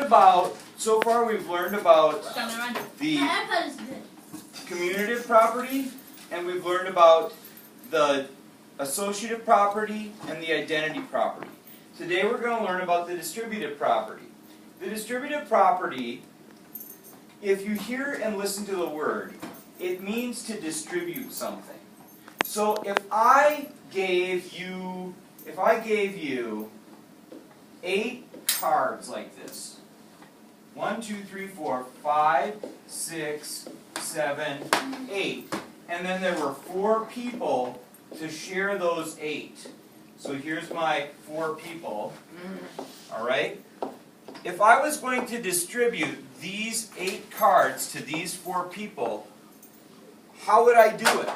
about, so far we've learned about the commutative property, and we've learned about the associative property and the identity property. Today we're going to learn about the distributive property. The distributive property, if you hear and listen to the word, it means to distribute something. So if I gave you 8 cards like this, 1, 2, 3, 4, 5, 6, 7, 8, and then there were 4 people to share those 8. So here's my 4 people, all right? If I was going to distribute these 8 cards to these 4 people, how would I do it?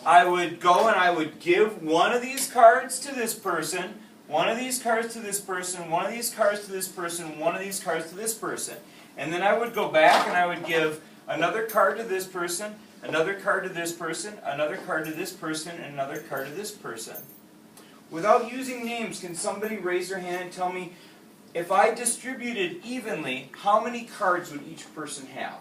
I would go and I would give one of these cards to this person, one of these cards to this person, one of these cards to this person, one of these cards to this person. And then I would go back and I would give another card to this person, another card to this person, another card to this person, and another card to this person. Without using names, can somebody raise their hand and tell me, if I distributed evenly, how many cards would each person have?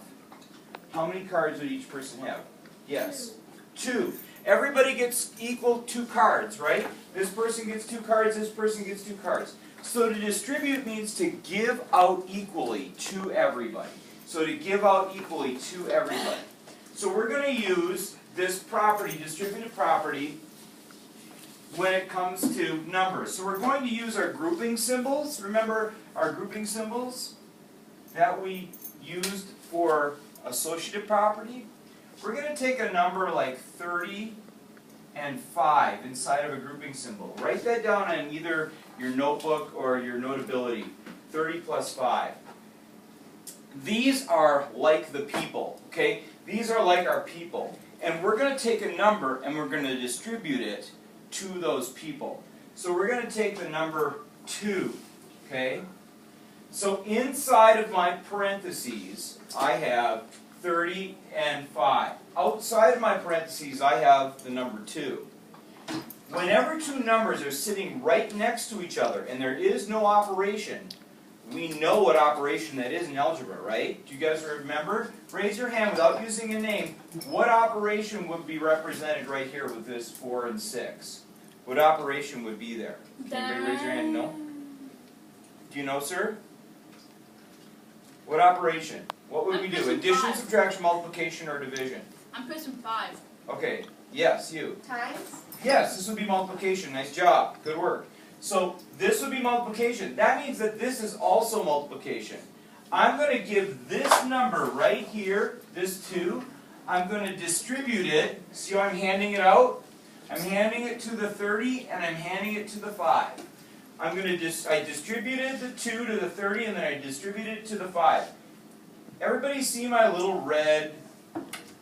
How many cards would each person have? Yes. 2. Everybody gets equal 2 cards, right? This person gets 2 cards, this person gets 2 cards. So to distribute means to give out equally to everybody. So to give out equally to everybody. So we're going to use this property, distributive property, when it comes to numbers. So we're going to use our grouping symbols. Remember our grouping symbols that we used for associative property? We're going to take a number like 30 and 5 inside of a grouping symbol. Write that down on either your notebook or your Notability. 30 plus 5. These are like the people, okay? These are like our people. And we're going to take a number and we're going to distribute it to those people. So we're going to take the number 2, okay? So inside of my parentheses, I have 30 and 5. Outside of my parentheses, I have the number 2. Whenever 2 numbers are sitting right next to each other and there is no operation, we know what operation that is in algebra, right? Do you guys remember? Raise your hand without using a name. What operation would be represented right here with this 4 and 6? What operation would be there? Can anybody raise your hand? No? Do you know, sir? What operation? What would we do? Addition, subtraction, multiplication, or division? I'm pressing 5. Okay. Yes, you. Times? Yes, this would be multiplication. Nice job. Good work. So this would be multiplication. That means that this is also multiplication. I'm going to give this number right here, this 2, I'm going to distribute it. See how I'm handing it out? I'm handing it to the 30 and I'm handing it to the 5. I distributed the 2 to the 30 and then I distributed it to the 5. Everybody see my little red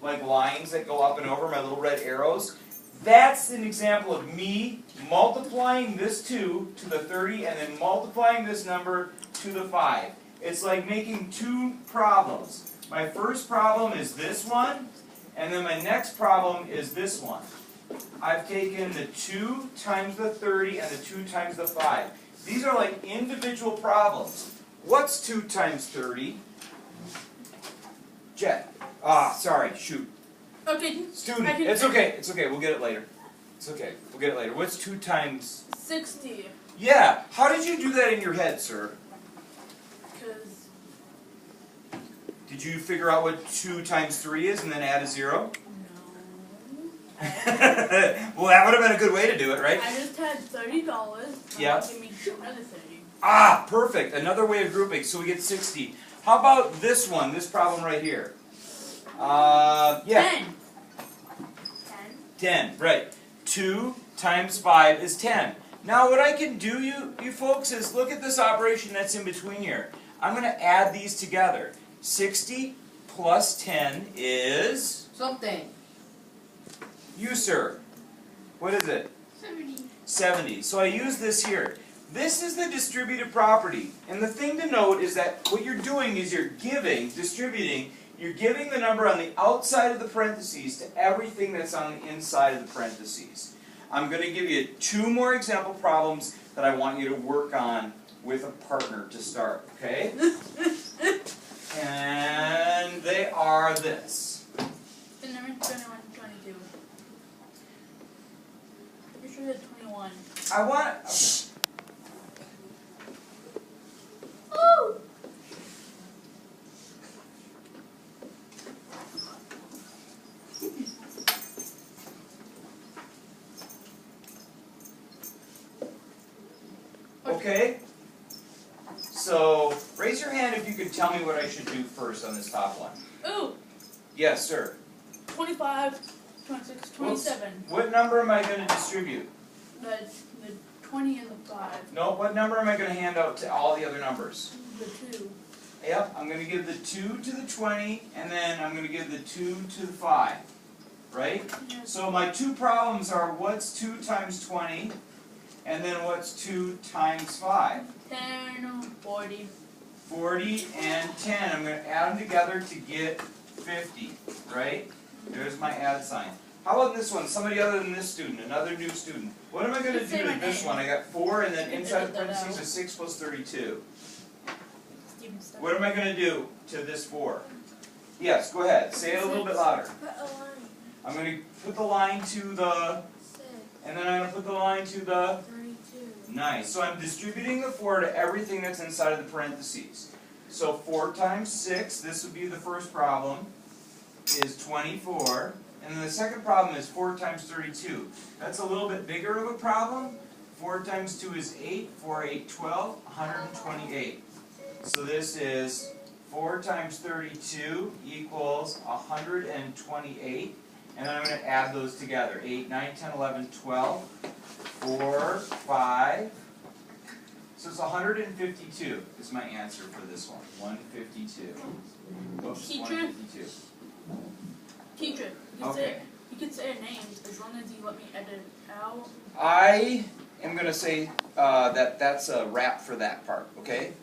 lines that go up and over, my little red arrows? That's an example of me multiplying this 2 to the 30 and then multiplying this number to the 5. It's like making 2 problems. My first problem is this one, and then my next problem is this one. I've taken the 2 times the 30 and the 2 times the 5. These are like individual problems. What's 2 times 30? Jet. Sorry, shoot. Okay. Student. It's okay. It's okay. We'll get it later. It's okay. We'll get it later. What's 2 times? 60. Yeah. How did you do that in your head, sir? Because... Did you figure out what 2 times 3 is and then add a 0? No. Well, that would have been a good way to do it, right? I just had $30. Yeah. Give me another 30. Perfect. Another way of grouping. So we get 60. How about this one, this problem right here? Yeah. 10. 10, right. 2 times 5 is 10. Now what I can do, you folks, is look at this operation that's in between here. I'm going to add these together. 60 plus 10 is... Something. You, sir. What is it? 70. 70. So I use this here. This is the distributive property. And the thing to note is that what you're doing is you're distributing, you're giving the number on the outside of the parentheses to everything that's on the inside of the parentheses. I'm going to give you 2 more example problems that I want you to work on with a partner to start, okay? And they are this. And then 21, 22. You should hit 21. I want. Oh! Okay. So raise your hand if you could tell me what I should do first on this top one. Ooh! Yes, sir. 25, 26, 27. What number am I going to distribute? The 20 and the 5. No, what number am I going to hand out to all the other numbers? The 2. Yep, I'm going to give the 2 to the 20, and then I'm going to give the 2 to the 5. Right? Yes. So my two problems are what's 2 times 20, and then what's 2 times 5? 10, 40. 40 and 10. I'm going to add them together to get 50. Right? There's my add sign. How about this one? Somebody other than this student, another new student. What am I going to do to this one? I got 4, and then inside the parentheses is 6 plus 32. What am I going to do to this 4? Yes, go ahead. Say it a little bit louder. Put a line. I'm going to put the line to the, 6, and then I'm going to put the line to the, 32. nice. So I'm distributing the 4 to everything that's inside of the parentheses. So 4 times 6, this would be the first problem, is 24. And then the second problem is 4 times 32. That's a little bit bigger of a problem. 4 times 2 is 8, 4, 8, 12, 128. So this is 4 times 32 equals 128. And then I'm going to add those together. 8, 9, 10, 11, 12, 4, 5. So it's 152 is my answer for this one. 152. Oops, Teacher? 152. Teacher, Okay. you can say a name as long as you let me edit it out. I am going to say that that's a wrap for that part, okay?